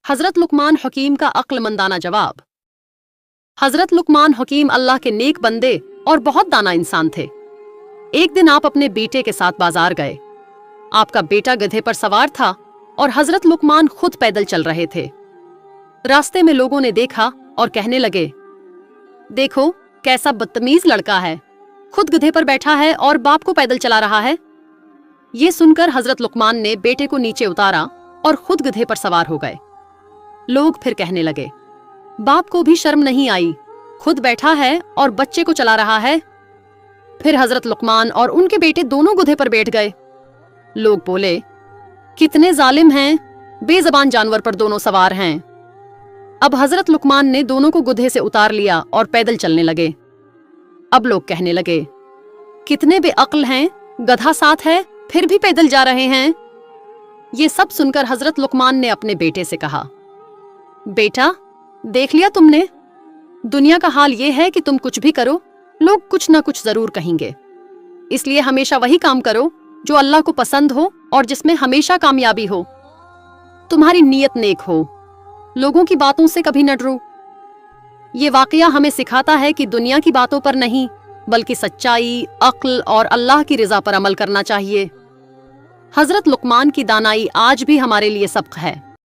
हजरत लुकमान हकीम का अक्लमंदाना जवाब। हजरत लुकमान हकीम अल्लाह के नेक बंदे और बहुत दाना इंसान थे। एक दिन आप अपने बेटे के साथ बाजार गए। आपका बेटा गधे पर सवार था और हजरत लुकमान खुद पैदल चल रहे थे। रास्ते में लोगों ने देखा और कहने लगे, देखो कैसा बदतमीज लड़का है, खुद गधे पर बैठा है और बाप को पैदल चला रहा है। ये सुनकर हजरत लुकमान ने बेटे को नीचे उतारा और खुद गधे पर सवार हो गए। लोग फिर कहने लगे, बाप को भी शर्म नहीं आई, खुद बैठा है और बच्चे को चला रहा है। फिर हजरत लुकमान और उनके बेटे दोनों गधे पर बैठ गए। लोग बोले, कितने जालिम हैं, बेजबान जानवर पर दोनों सवार हैं। अब हजरत लुकमान ने दोनों को गधे से उतार लिया और पैदल चलने लगे। अब लोग कहने लगे, कितने बेअक्ल हैं, गधा साथ है फिर भी पैदल जा रहे हैं। ये सब सुनकर हजरत लुकमान ने अपने बेटे से कहा, बेटा देख लिया तुमने, दुनिया का हाल ये है कि तुम कुछ भी करो लोग कुछ ना कुछ जरूर कहेंगे। इसलिए हमेशा वही काम करो जो अल्लाह को पसंद हो और जिसमें हमेशा कामयाबी हो। तुम्हारी नीयत नेक हो, लोगों की बातों से कभी न डरो। ये वाकया हमें सिखाता है कि दुनिया की बातों पर नहीं बल्कि सच्चाई, अक्ल और अल्लाह की रजा पर अमल करना चाहिए। हजरत लुकमान की दानाई आज भी हमारे लिए सबक है।